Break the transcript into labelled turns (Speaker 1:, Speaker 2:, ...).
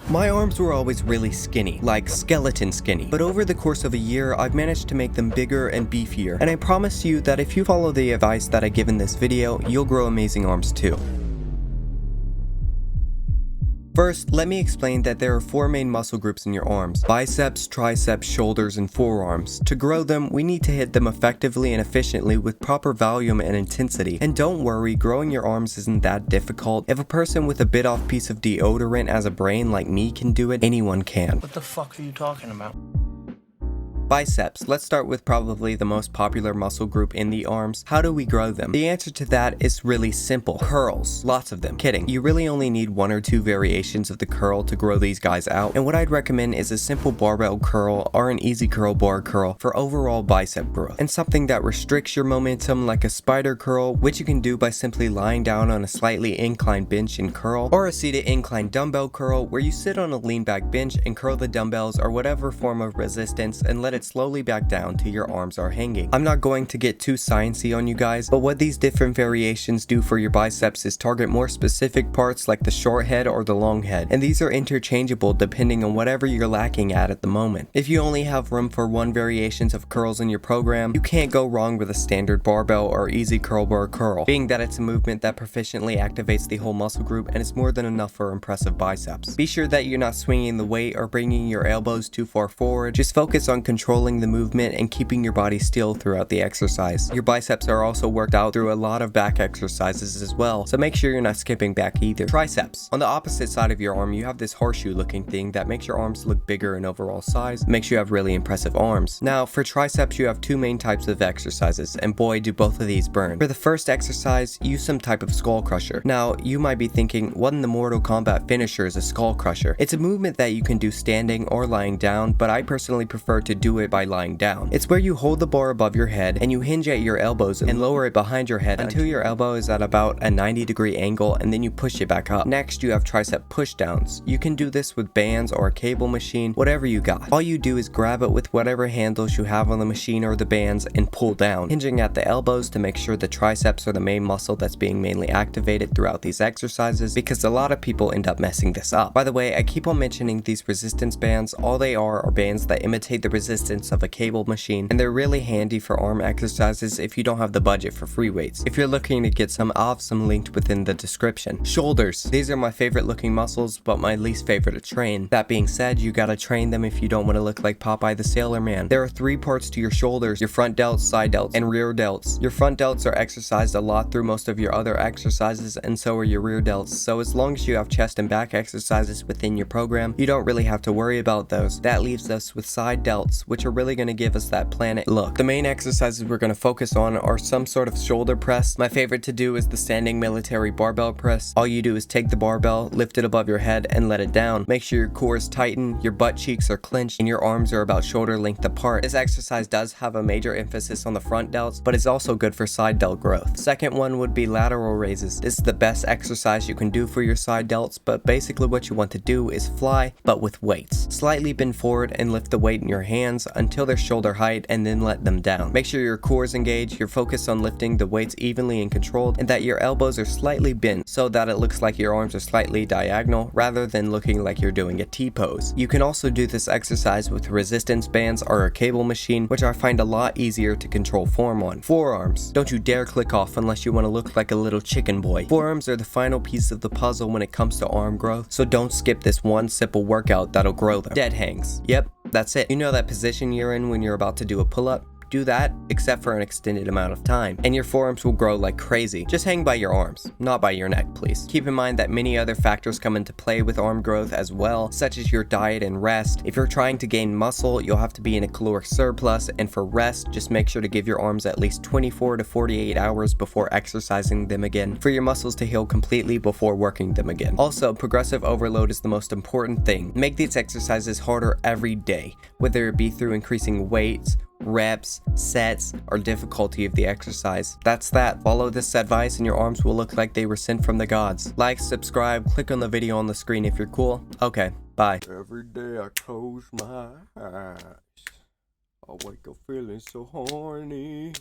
Speaker 1: My arms were always really skinny, like skeleton skinny, but over the course of a year, I've managed to make them bigger and beefier, and I promise you that if you follow the advice that I give in this video, you'll grow amazing arms too. First, let me explain that there are 4 main muscle groups in your arms: biceps, triceps, shoulders, and forearms. To grow them, we need to hit them effectively and efficiently with proper volume and intensity. And don't worry, growing your arms isn't that difficult. If a person with a bit off piece of deodorant as a brain like me can do it, anyone can.
Speaker 2: What the fuck are you talking about?
Speaker 1: Biceps. Let's start with probably the most popular muscle group in the arms. How do we grow them? The answer to that is really simple. Curls. Lots of them. Kidding. You really only need 1 or 2 variations of the curl to grow these guys out. And what I'd recommend is a simple barbell curl or an easy curl bar curl for overall bicep growth. And something that restricts your momentum like a spider curl, which you can do by simply lying down on a slightly inclined bench and curl, or a seated inclined dumbbell curl where you sit on a lean back bench and curl the dumbbells or whatever form of resistance and let it slowly back down till your arms are hanging. I'm not going to get too sciencey on you guys, but what these different variations do for your biceps is target more specific parts like the short head or the long head, and these are interchangeable depending on whatever you're lacking at the moment. If you only have room for 1 variations of curls in your program, you can't go wrong with a standard barbell or easy curl bar curl, being that it's a movement that proficiently activates the whole muscle group and it's more than enough for impressive biceps. Be sure that you're not swinging the weight or bringing your elbows too far forward. Just focus on controlling the movement and keeping your body still throughout the exercise. Your biceps are also worked out through a lot of back exercises as well, so make sure you're not skipping back either. Triceps. On the opposite side of your arm, you have this horseshoe looking thing that makes your arms look bigger in overall size, makes you have really impressive arms. Now, for triceps, you have 2 main types of exercises, and boy, do both of these burn. For the first exercise, use some type of skull crusher. Now, you might be thinking, what in the Mortal Kombat finisher is a skull crusher? It's a movement that you can do standing or lying down, but I personally prefer to do it by lying down. It's where you hold the bar above your head and you hinge at your elbows and lower it behind your head until your elbow is at about a 90-degree angle, and then you push it back up. Next, you have tricep push downs. You can do this with bands or a cable machine, whatever you got. All you do is grab it with whatever handles you have on the machine or the bands and pull down, hinging at the elbows to make sure the triceps are the main muscle that's being mainly activated throughout these exercises, because a lot of people end up messing this up. By the way, I keep on mentioning these resistance bands. All they are bands that imitate the resistance of a cable machine, and they're really handy for arm exercises if you don't have the budget for free weights. If you're looking to get some, I'll have some linked within the description. Shoulders. These are my favorite looking muscles, but my least favorite to train. That being said, you gotta train them if you don't want to look like Popeye the Sailor Man. There are 3 parts to your shoulders: your front delts, side delts, and rear delts. Your front delts are exercised a lot through most of your other exercises, and so are your rear delts, so as long as you have chest and back exercises within your program, you don't really have to worry about those. That leaves us with side delts, which are really going to give us that planet look. The main exercises we're going to focus on are some sort of shoulder press. My favorite to do is the standing military barbell press. All you do is take the barbell, lift it above your head, and let it down. Make sure your core is tightened, your butt cheeks are clenched, and your arms are about shoulder length apart. This exercise does have a major emphasis on the front delts, but it's also good for side delt growth. Second one would be lateral raises. This is the best exercise you can do for your side delts, but basically what you want to do is fly, but with weights. Slightly bend forward and lift the weight in your hands until they're shoulder height, and then let them down. Make sure your core is engaged, you're focused on lifting the weights evenly and controlled, and that your elbows are slightly bent so that it looks like your arms are slightly diagonal rather than looking like you're doing a T-pose. You can also do this exercise with resistance bands or a cable machine, which I find a lot easier to control form on. Forearms. Don't you dare click off unless you want to look like a little chicken boy. Forearms are the final piece of the puzzle when it comes to arm growth, so don't skip this one simple workout that'll grow them. Dead hangs. Yep, that's it. You know that position you're in when you're about to do a pull-up? Do that, except for an extended amount of time, and your forearms will grow like crazy. Just hang by your arms, not by your neck, please. Keep in mind that many other factors come into play with arm growth as well, such as your diet and rest. If you're trying to gain muscle, you'll have to be in a caloric surplus, and for rest, just make sure to give your arms at least 24 to 48 hours before exercising them again, for your muscles to heal completely before working them again. Also, progressive overload is the most important thing. Make these exercises harder every day, whether it be through increasing weights, reps, sets, or difficulty of the exercise. That's that. Follow this advice and your arms will look like they were sent from the gods. Like, subscribe, click on the video on the screen if you're cool. Okay, bye.
Speaker 3: Every day I close my eyes, I wake up feeling so horny.